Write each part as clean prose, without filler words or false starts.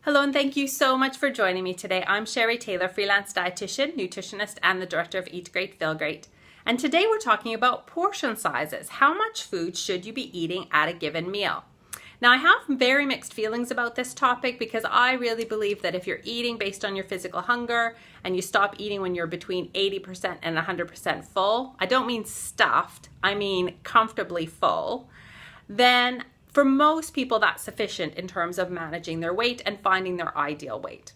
Hello and thank you so much for joining me today. I'm Sherry Taylor, freelance dietitian, nutritionist, and the director of Eat Great, Feel Great. And today we're talking about portion sizes. How much food should you be eating at a given meal? Now, I have very mixed feelings about this topic because I really believe that if you're eating based on your physical hunger and you stop eating when you're between 80% and 100% full, I don't mean stuffed, I mean comfortably full, then for most people that's sufficient in terms of managing their weight and finding their ideal weight.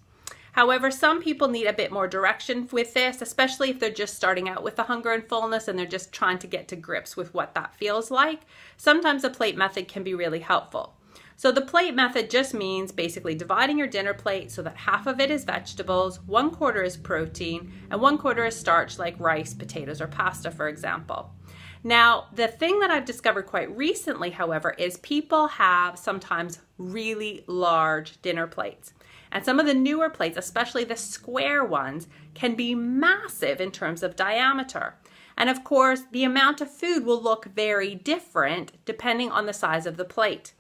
However, some people need a bit more direction with this, especially if they're just starting out with the hunger and fullness and they're just trying to get to grips with what that feels like. Sometimes a plate method can be really helpful. So the plate method just means basically dividing your dinner plate so that half of it is vegetables, 1/4 is protein, and 1/4 is starch like rice, potatoes, or pasta, for example. Now, the thing that I've discovered quite recently, however, is people have sometimes really large dinner plates. And some of the newer plates, especially the square ones, can be massive in terms of diameter. And of course, the amount of food will look very different depending on the size of the plate.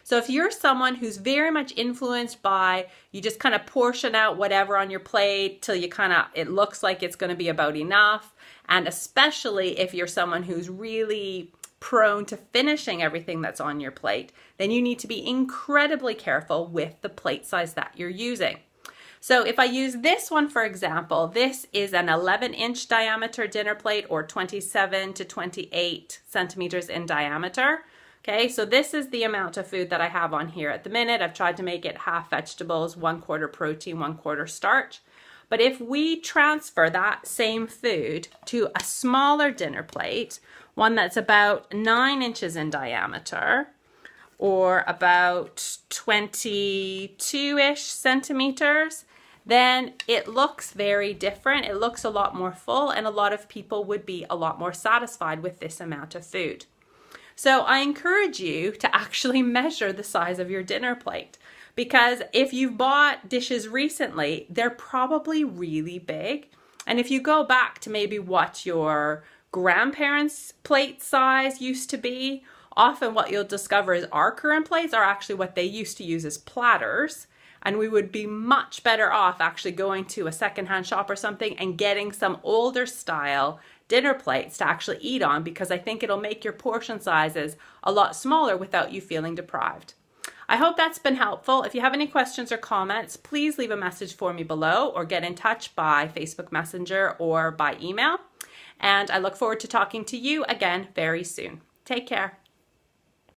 So if you're someone who's very much influenced by, you just kind of portion out whatever on your plate till it looks like it's going to be about enough. And especially if you're someone who's really prone to finishing everything that's on your plate, then you need to be incredibly careful with the plate size that you're using. So if I use this one, for example, this is an 11-inch diameter dinner plate or 27 to 28 centimeters in diameter. Okay, so this is the amount of food that I have on here at the minute. I've tried to make it half vegetables, 1/4 protein, 1/4 starch. But if we transfer that same food to a smaller dinner plate, one that's about 9 inches in diameter or about 22-ish centimeters, then it looks very different. It looks a lot more full, and a lot of people would be a lot more satisfied with this amount of food. So I encourage you to actually measure the size of your dinner plate, because if you've bought dishes recently, they're probably really big. And if you go back to maybe what your grandparents' plate size used to be, often what you'll discover is our current plates are actually what they used to use as platters. And we would be much better off actually going to a secondhand shop or something and getting some older style dinner plates to actually eat on, because I think it'll make your portion sizes a lot smaller without you feeling deprived. I hope that's been helpful. If you have any questions or comments, please leave a message for me below or get in touch by Facebook Messenger or by email. And I look forward to talking to you again very soon. Take care.